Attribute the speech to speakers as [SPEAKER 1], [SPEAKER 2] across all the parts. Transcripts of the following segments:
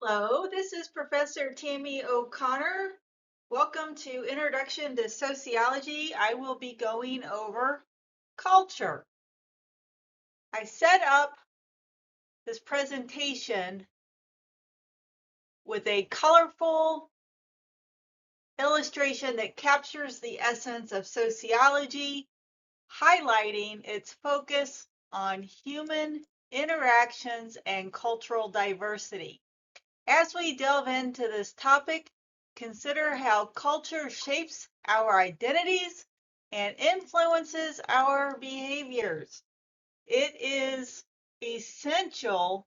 [SPEAKER 1] Hello, this is Professor Tammy O'Connor. Welcome to Introduction to Sociology. I will be going over culture. I set up this presentation with a colorful illustration that captures the essence of sociology, highlighting its focus on human interactions and cultural diversity. As we delve into this topic, consider how culture shapes our identities and influences our behaviors. It is essential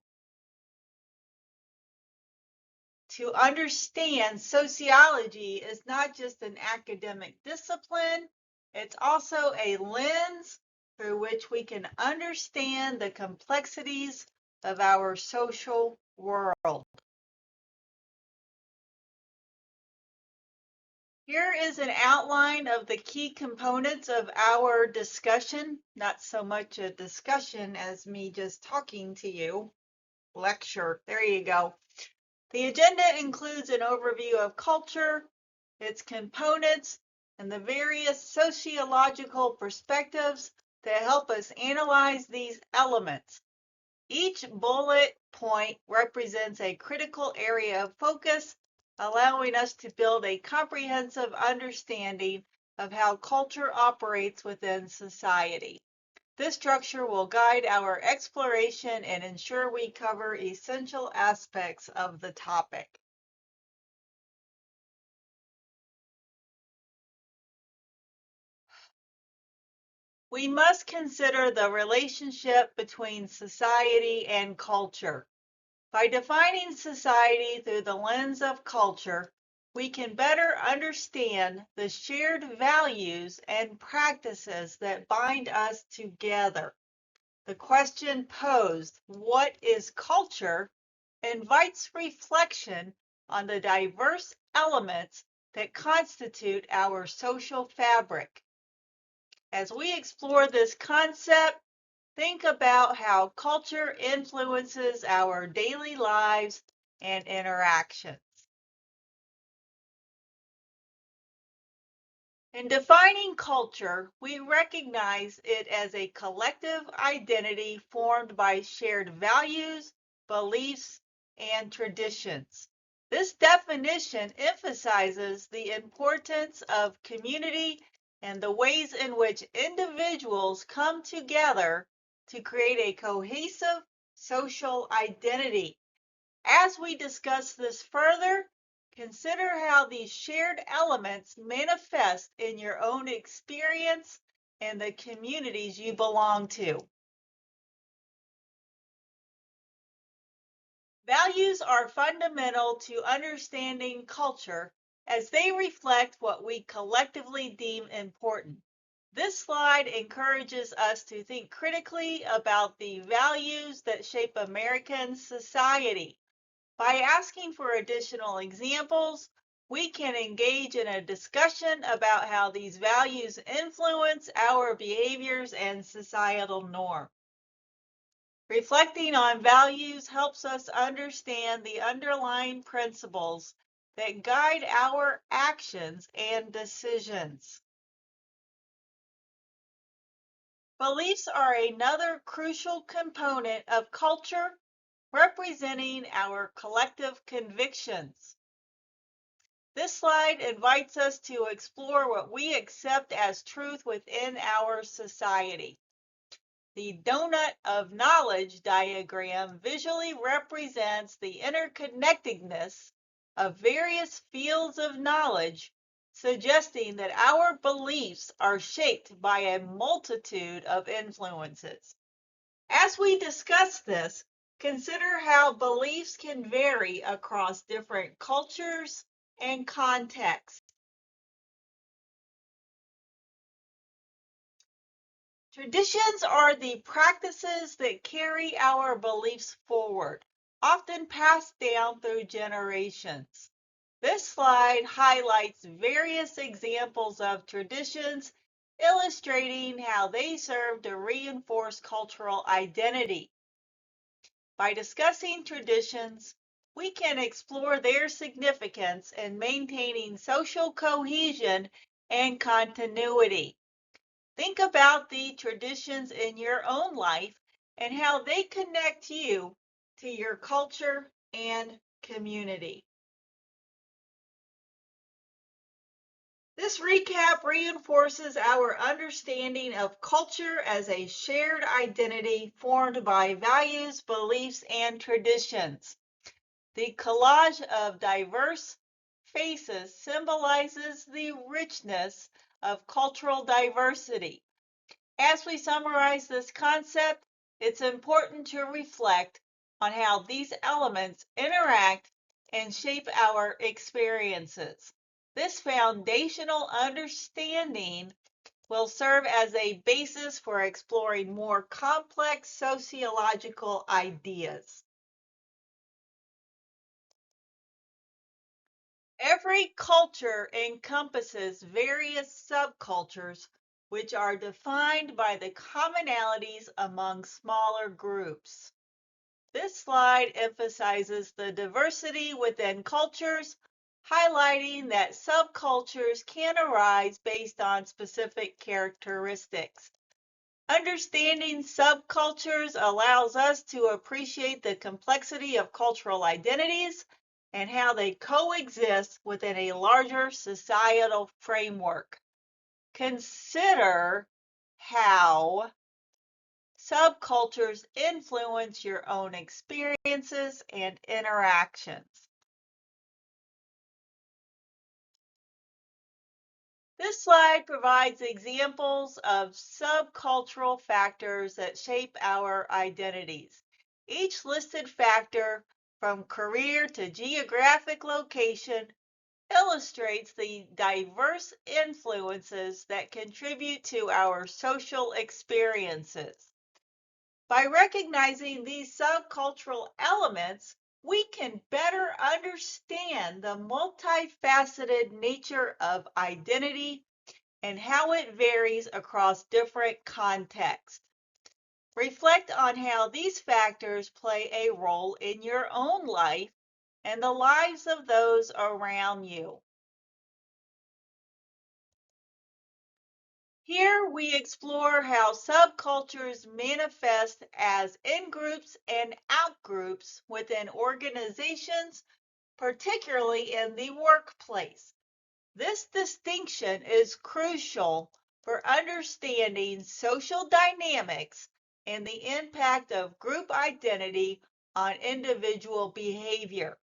[SPEAKER 1] to understand sociology is not just an academic discipline, it's also a lens through which we can understand the complexities of our social world. Here is an outline of the key components of our discussion. Not so much a discussion as me just talking to you. Lecture. There you go. The agenda includes an overview of culture, its components, and the various sociological perspectives that help us analyze these elements. Each bullet point represents a critical area of focus, allowing us to build a comprehensive understanding of how culture operates within society. This structure will guide our exploration and ensure we cover essential aspects of the topic. We must consider the relationship between society and culture. By defining society through the lens of culture, we can better understand the shared values and practices that bind us together. The question posed, what is culture, invites reflection on the diverse elements that constitute our social fabric. As we explore this concept, think about how culture influences our daily lives and interactions. In defining culture, we recognize it as a collective identity formed by shared values, beliefs, and traditions. This definition emphasizes the importance of community and the ways in which individuals come together to create a cohesive social identity. As we discuss this further, consider how these shared elements manifest in your own experience and the communities you belong to. Values are fundamental to understanding culture as they reflect what we collectively deem important. This slide encourages us to think critically about the values that shape American society. By asking for additional examples, we can engage in a discussion about how these values influence our behaviors and societal norms. Reflecting on values helps us understand the underlying principles that guide our actions and decisions. Beliefs are another crucial component of culture, representing our collective convictions. This slide invites us to explore what we accept as truth within our society. The donut of knowledge diagram visually represents the interconnectedness of various fields of knowledge, suggesting that our beliefs are shaped by a multitude of influences. As we discuss this, consider how beliefs can vary across different cultures and contexts. Traditions are the practices that carry our beliefs forward, often passed down through generations. This slide highlights various examples of traditions, illustrating how they serve to reinforce cultural identity. By discussing traditions, we can explore their significance in maintaining social cohesion and continuity. Think about the traditions in your own life and how they connect you to your culture and community. This recap reinforces our understanding of culture as a shared identity formed by values, beliefs, and traditions. The collage of diverse faces symbolizes the richness of cultural diversity. As we summarize this concept, it's important to reflect on how these elements interact and shape our experiences. This foundational understanding will serve as a basis for exploring more complex sociological ideas. Every culture encompasses various subcultures which are defined by the commonalities among smaller groups. This slide emphasizes the diversity within cultures, highlighting that subcultures can arise based on specific characteristics. Understanding subcultures allows us to appreciate the complexity of cultural identities and how they coexist within a larger societal framework. Consider how subcultures influence your own experiences and interactions. This slide provides examples of subcultural factors that shape our identities. Each listed factor, from career to geographic location, illustrates the diverse influences that contribute to our social experiences. By recognizing these subcultural elements, we can better understand the multifaceted nature of identity and how it varies across different contexts. Reflect on how these factors play a role in your own life and the lives of those around you. Here we explore how subcultures manifest as in-groups and out-groups within organizations, particularly in the workplace. This distinction is crucial for understanding social dynamics and the impact of group identity on individual behavior.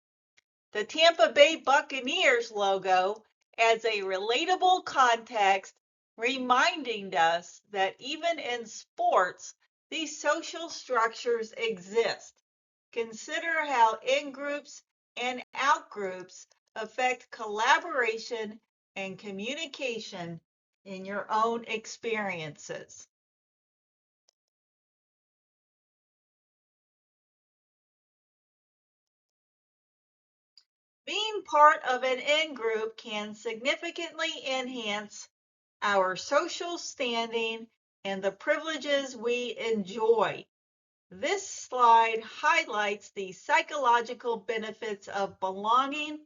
[SPEAKER 1] The Tampa Bay Buccaneers logo adds a relatable context, reminding us that even in sports, these social structures exist. Consider how in-groups and out-groups affect collaboration and communication in your own experiences. Being part of an in-group can significantly enhance our social standing and the privileges we enjoy. This slide highlights the psychological benefits of belonging,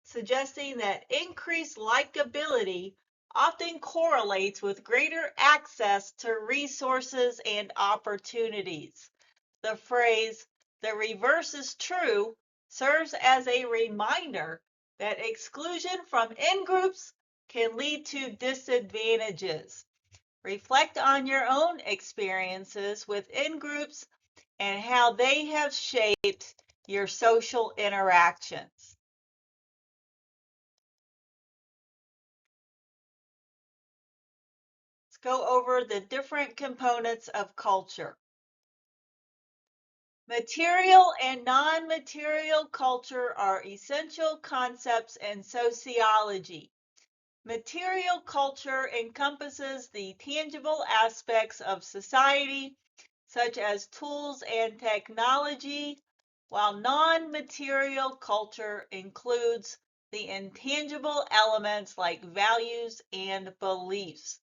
[SPEAKER 1] suggesting that increased likability often correlates with greater access to resources and opportunities. The phrase, "the reverse is true," serves as a reminder that exclusion from in-groups can lead to disadvantages. Reflect on your own experiences with in-groups and how they have shaped your social interactions. Let's go over the different components of culture. Material and non-material culture are essential concepts in sociology. Material culture encompasses the tangible aspects of society, such as tools and technology, while non-material culture includes the intangible elements like values and beliefs.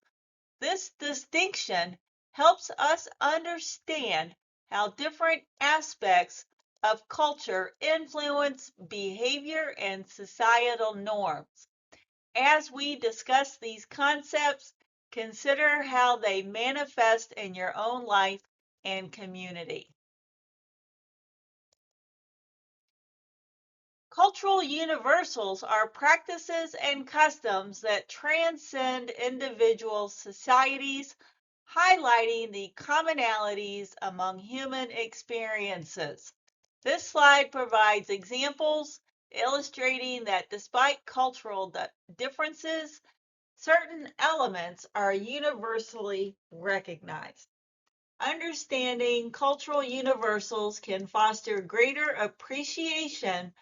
[SPEAKER 1] This distinction helps us understand how different aspects of culture influence behavior and societal norms. As we discuss these concepts, consider how they manifest in your own life and community. Cultural universals are practices and customs that transcend individual societies, highlighting the commonalities among human experiences. This slide provides examples illustrating that despite cultural differences, certain elements are universally recognized. Understanding cultural universals can foster greater appreciation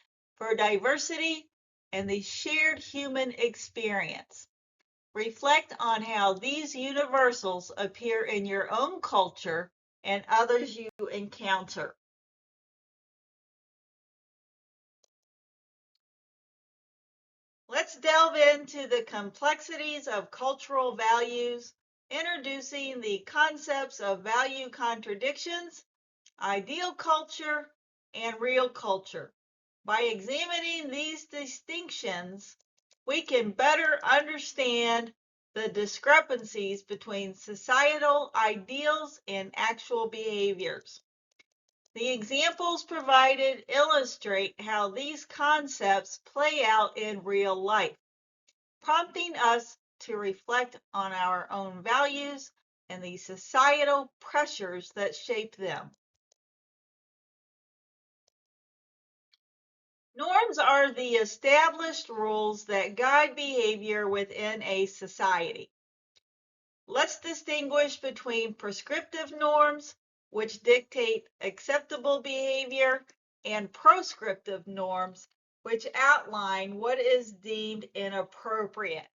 [SPEAKER 1] for diversity and the shared human experience. Reflect on how these universals appear in your own culture and others you encounter. Let's delve into the complexities of cultural values, introducing the concepts of value contradictions, ideal culture, and real culture. By examining these distinctions, we can better understand the discrepancies between societal ideals and actual behaviors. The examples provided illustrate how these concepts play out in real life, prompting us to reflect on our own values and the societal pressures that shape them. Norms are the established rules that guide behavior within a society. Let's distinguish between prescriptive norms, which dictate acceptable behavior, and proscriptive norms, which outline what is deemed inappropriate.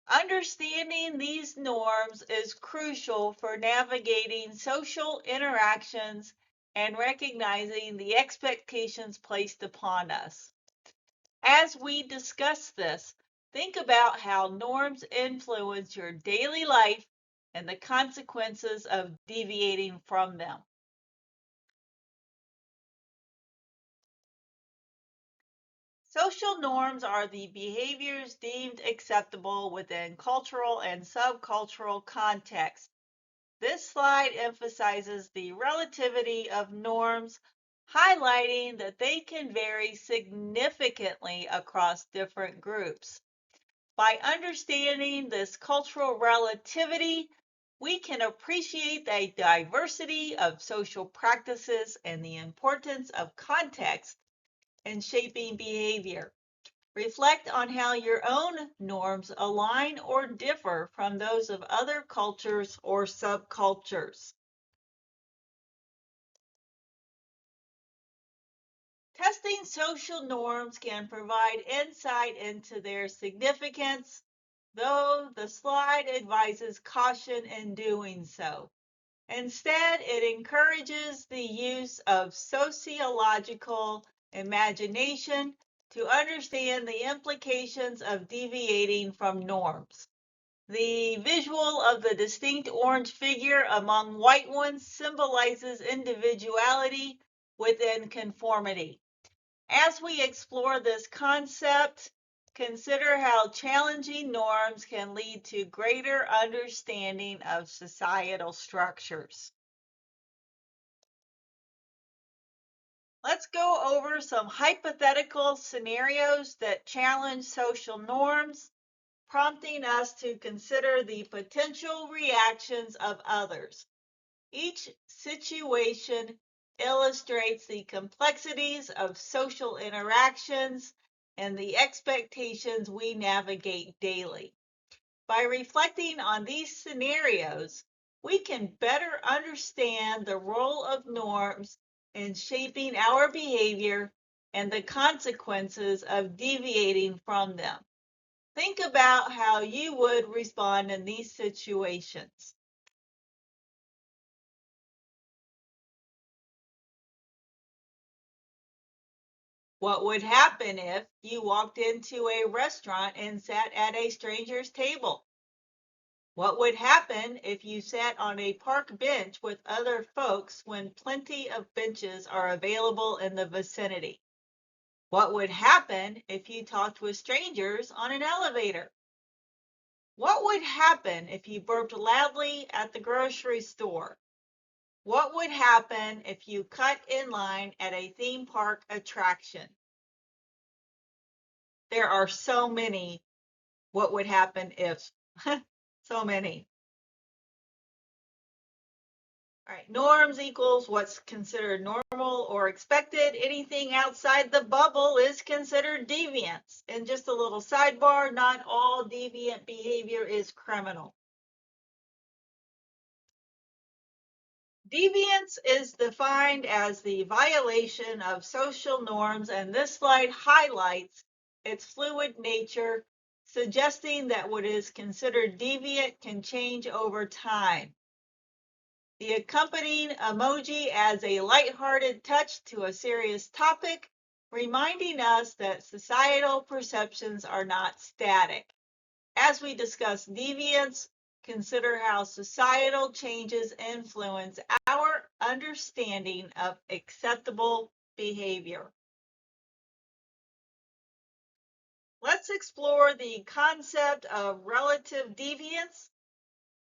[SPEAKER 1] Understanding these norms is crucial for navigating social interactions and recognizing the expectations placed upon us. As we discuss this, think about how norms influence your daily life and the consequences of deviating from them. Social norms are the behaviors deemed acceptable within cultural and subcultural contexts. This slide emphasizes the relativity of norms, highlighting that they can vary significantly across different groups. By understanding this cultural relativity, we can appreciate the diversity of social practices and the importance of context in shaping behavior. Reflect on how your own norms align or differ from those of other cultures or subcultures. Testing social norms can provide insight into their significance, though the slide advises caution in doing so. Instead, it encourages the use of sociological imagination to understand the implications of deviating from norms. The visual of the distinct orange figure among white ones symbolizes individuality within conformity. As we explore this concept, consider how challenging norms can lead to greater understanding of societal structures. Let's go over some hypothetical scenarios that challenge social norms, prompting us to consider the potential reactions of others. Each situation illustrates the complexities of social interactions and the expectations we navigate daily. By reflecting on these scenarios, we can better understand the role of norms in shaping our behavior and the consequences of deviating from them. Think about how you would respond in these situations. What would happen if you walked into a restaurant and sat at a stranger's table? What would happen if you sat on a park bench with other folks when plenty of benches are available in the vicinity? What would happen if you talked with strangers on an elevator? What would happen if you burped loudly at the grocery store? What would happen if you cut in line at a theme park attraction? There are so many what would happen if. So many. All right, norms equals what's considered normal or expected. Anything outside the bubble is considered deviance. And just a little sidebar, not all deviant behavior is criminal. Deviance is defined as the violation of social norms, and this slide highlights its fluid nature, suggesting that what is considered deviant can change over time. The accompanying emoji adds a lighthearted touch to a serious topic, reminding us that societal perceptions are not static. As we discuss deviance, consider how societal changes influence our understanding of acceptable behavior. Let's explore the concept of relative deviance,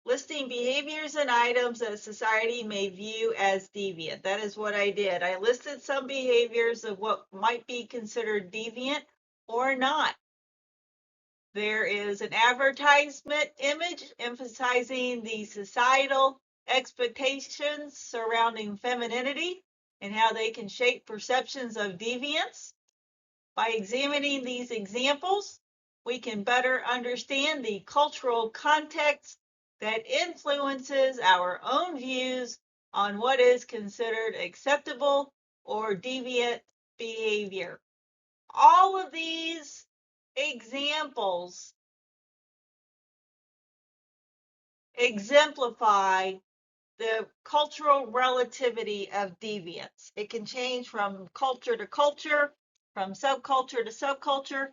[SPEAKER 1] listing behaviors and items that society may view as deviant. That is what I did. I listed some behaviors of what might be considered deviant or not. There is an advertisement image emphasizing the societal expectations surrounding femininity and how they can shape perceptions of deviance. By examining these examples, we can better understand the cultural context that influences our own views on what is considered acceptable or deviant behavior. All of these examples exemplify the cultural relativity of deviance. It can change from culture to culture, from subculture to subculture,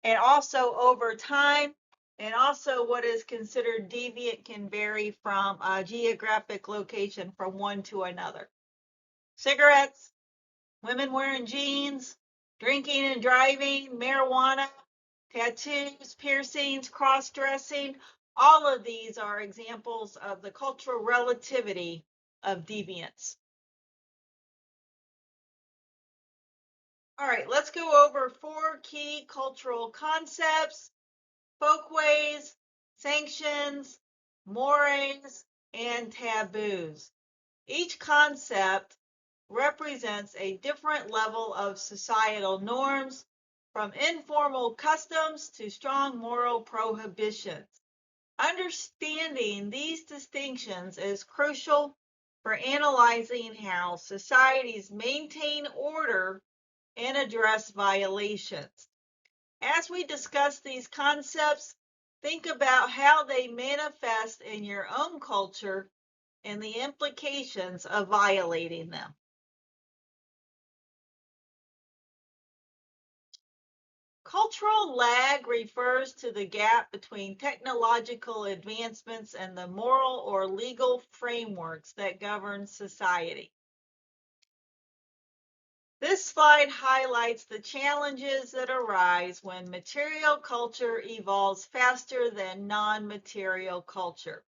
[SPEAKER 1] and also over time. And also what is considered deviant can vary from a geographic location from one to another. Cigarettes, women wearing jeans, drinking and driving, marijuana, tattoos, piercings, cross-dressing, all of these are examples of the cultural relativity of deviance. All right, let's go over 4 key cultural concepts: folkways, sanctions, mores, and taboos. Each concept represents a different level of societal norms, from informal customs to strong moral prohibitions. Understanding these distinctions is crucial for analyzing how societies maintain order and address violations. As we discuss these concepts, think about how they manifest in your own culture and the implications of violating them. Cultural lag refers to the gap between technological advancements and the moral or legal frameworks that govern society. This slide highlights the challenges that arise when material culture evolves faster than non-material culture.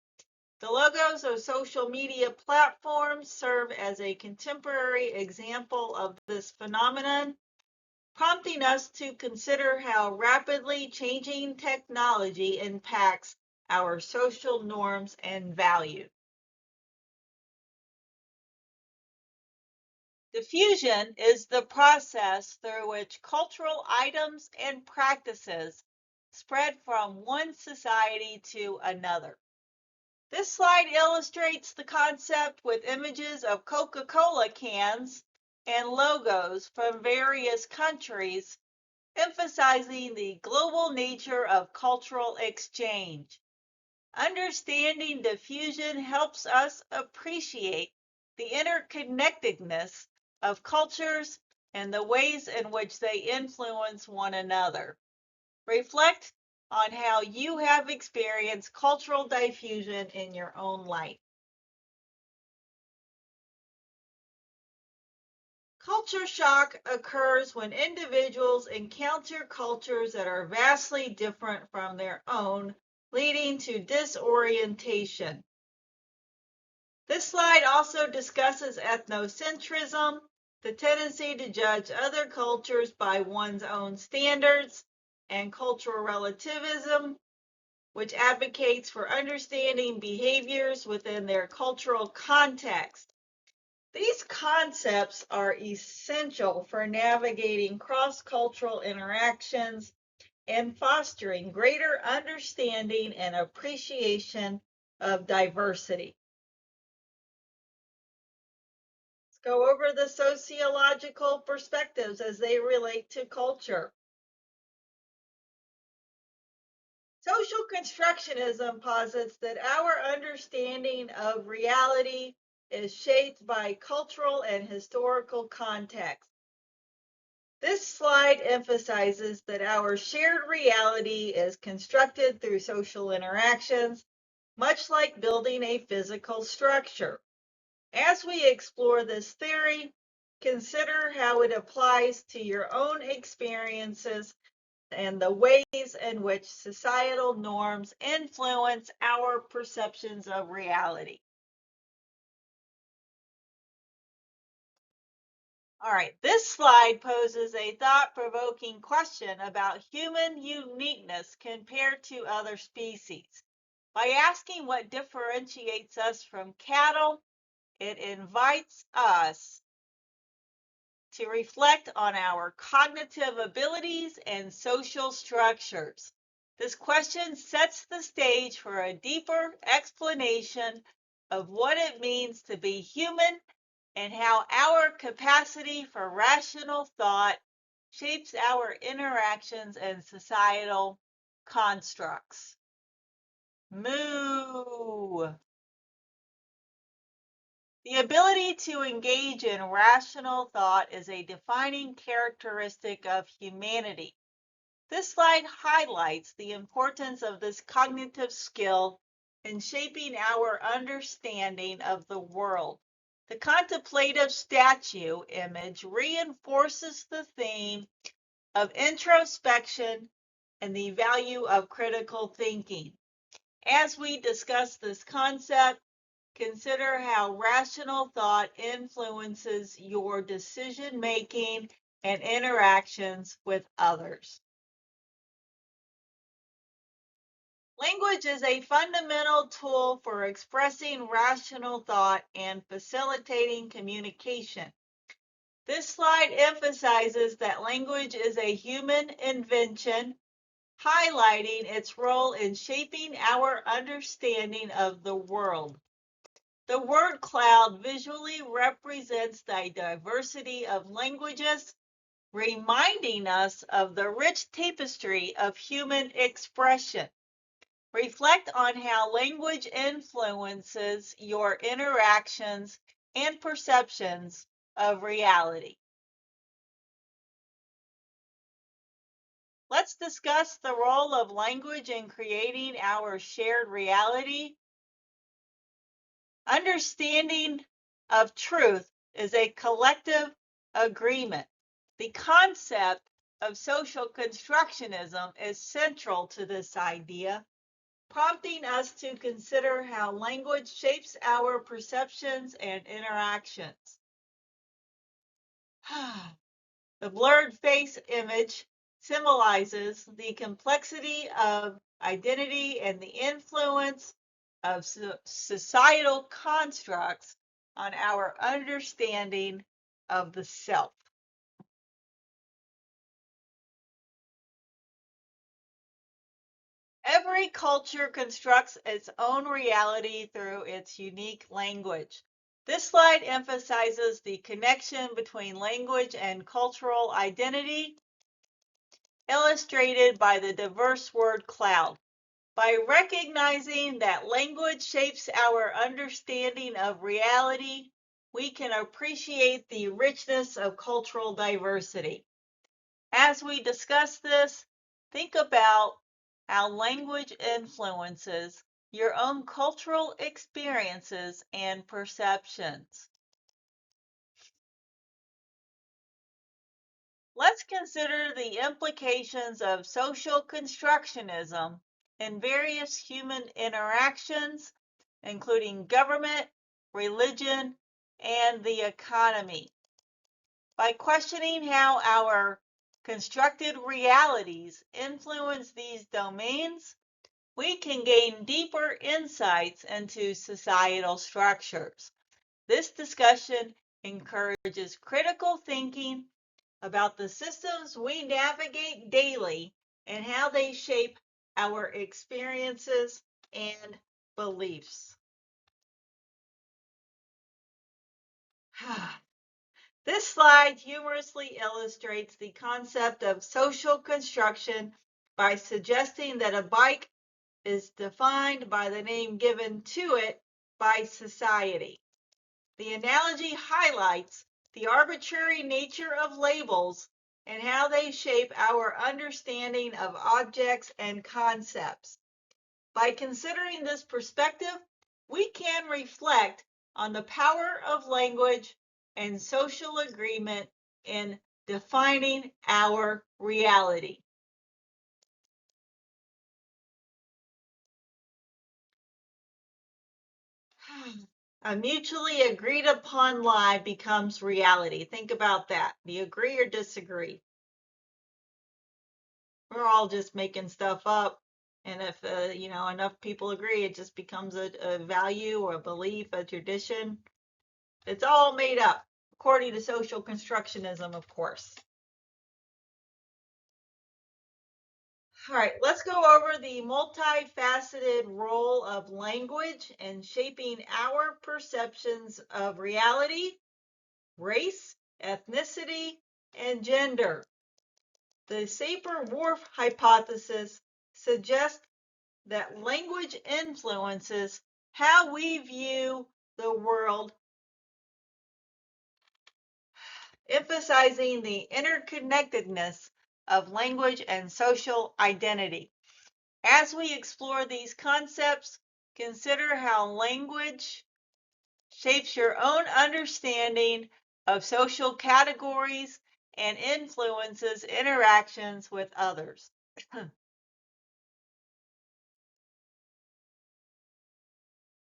[SPEAKER 1] The logos of social media platforms serve as a contemporary example of this phenomenon, prompting us to consider how rapidly changing technology impacts our social norms and values. Diffusion is the process through which cultural items and practices spread from one society to another. This slide illustrates the concept with images of Coca-Cola cans and logos from various countries, emphasizing the global nature of cultural exchange. Understanding diffusion helps us appreciate the interconnectedness of cultures and the ways in which they influence one another. Reflect on how you have experienced cultural diffusion in your own life. Culture shock occurs when individuals encounter cultures that are vastly different from their own, leading to disorientation. This slide also discusses ethnocentrism, the tendency to judge other cultures by one's own standards, and cultural relativism, which advocates for understanding behaviors within their cultural context. These concepts are essential for navigating cross-cultural interactions and fostering greater understanding and appreciation of diversity. Let's go over the sociological perspectives as they relate to culture. Social constructionism posits that our understanding of reality is shaped by cultural and historical context. This slide emphasizes that our shared reality is constructed through social interactions, much like building a physical structure. As we explore this theory, consider how it applies to your own experiences and the ways in which societal norms influence our perceptions of reality. All right, this slide poses a thought-provoking question about human uniqueness compared to other species. By asking what differentiates us from cattle, it invites us to reflect on our cognitive abilities and social structures. This question sets the stage for a deeper explanation of what it means to be human and how our capacity for rational thought shapes our interactions and societal constructs. Moo. The ability to engage in rational thought is a defining characteristic of humanity. This slide highlights the importance of this cognitive skill in shaping our understanding of the world. The contemplative statue image reinforces the theme of introspection and the value of critical thinking. As we discuss this concept, consider how rational thought influences your decision-making and interactions with others. Language is a fundamental tool for expressing rational thought and facilitating communication. This slide emphasizes that language is a human invention, highlighting its role in shaping our understanding of the world. The word cloud visually represents the diversity of languages, reminding us of the rich tapestry of human expression. Reflect on how language influences your interactions and perceptions of reality. Let's discuss the role of language in creating our shared reality. Understanding of truth is a collective agreement. The concept of social constructionism is central to this idea, prompting us to consider how language shapes our perceptions and interactions. The blurred face image symbolizes the complexity of identity and the influence of societal constructs on our understanding of the self. Every culture constructs its own reality through its unique language. This slide emphasizes the connection between language and cultural identity, illustrated by the diverse word cloud. By recognizing that language shapes our understanding of reality, we can appreciate the richness of cultural diversity. As we discuss this, think about how language influences your own cultural experiences and perceptions. Let's consider the implications of social constructionism in various human interactions, including government, religion, and the economy. By questioning how our constructed realities influence these domains, we can gain deeper insights into societal structures. This discussion encourages critical thinking about the systems we navigate daily and how they shape our experiences and beliefs. This slide humorously illustrates the concept of social construction by suggesting that a bike is defined by the name given to it by society. The analogy highlights the arbitrary nature of labels and how they shape our understanding of objects and concepts. By considering this perspective, we can reflect on the power of language and social agreement in defining our reality. A mutually agreed upon lie becomes reality. Think about that. Do you agree or disagree? We're all just making stuff up. And if enough people agree, it just becomes a value or a belief, a tradition. It's all made up, according to social constructionism, of course. All right, let's go over the multifaceted role of language in shaping our perceptions of reality, race, ethnicity, and gender. The Sapir-Whorf hypothesis suggests that language influences how we view the world, emphasizing the interconnectedness of language and social identity. As we explore these concepts, consider how language shapes your own understanding of social categories and influences interactions with others.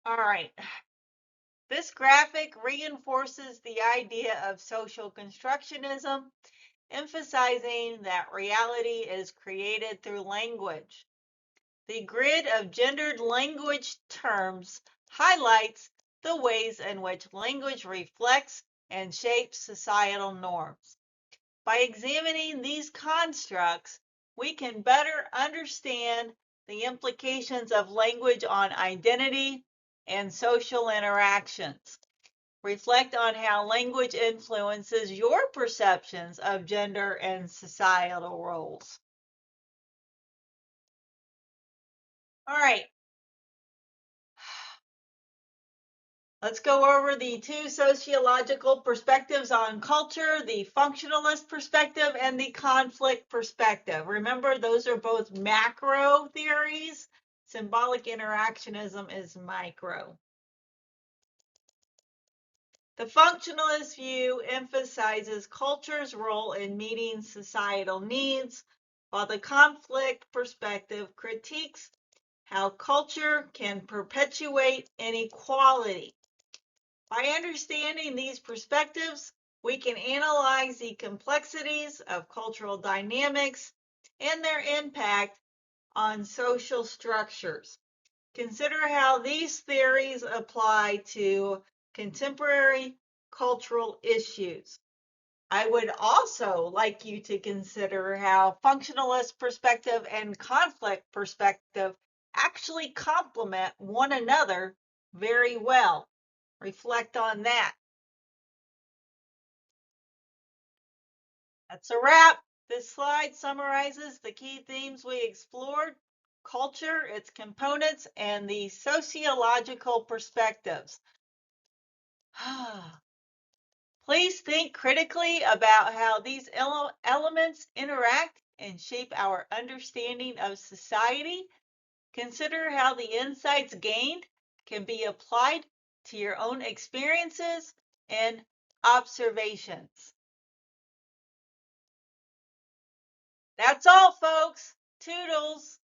[SPEAKER 1] All right. This graphic reinforces the idea of social constructionism, emphasizing that reality is created through language. The grid of gendered language terms highlights the ways in which language reflects and shapes societal norms. By examining these constructs, we can better understand the implications of language on identity and social interactions. Reflect on how language influences your perceptions of gender and societal roles. All right. Let's go over the two sociological perspectives on culture, the functionalist perspective and the conflict perspective. Remember, those are both macro theories. Symbolic interactionism is micro. The functionalist view emphasizes culture's role in meeting societal needs, while the conflict perspective critiques how culture can perpetuate inequality. By understanding these perspectives, we can analyze the complexities of cultural dynamics and their impact on social structures. Consider how these theories apply to contemporary cultural issues. I would also like you to consider how functionalist perspective and conflict perspective actually complement one another very well. Reflect on that. That's a wrap. This slide summarizes the key themes we explored: culture, its components, and the sociological perspectives. Please think critically about how these elements interact and shape our understanding of society. Consider how the insights gained can be applied to your own experiences and observations. That's all, folks. Toodles.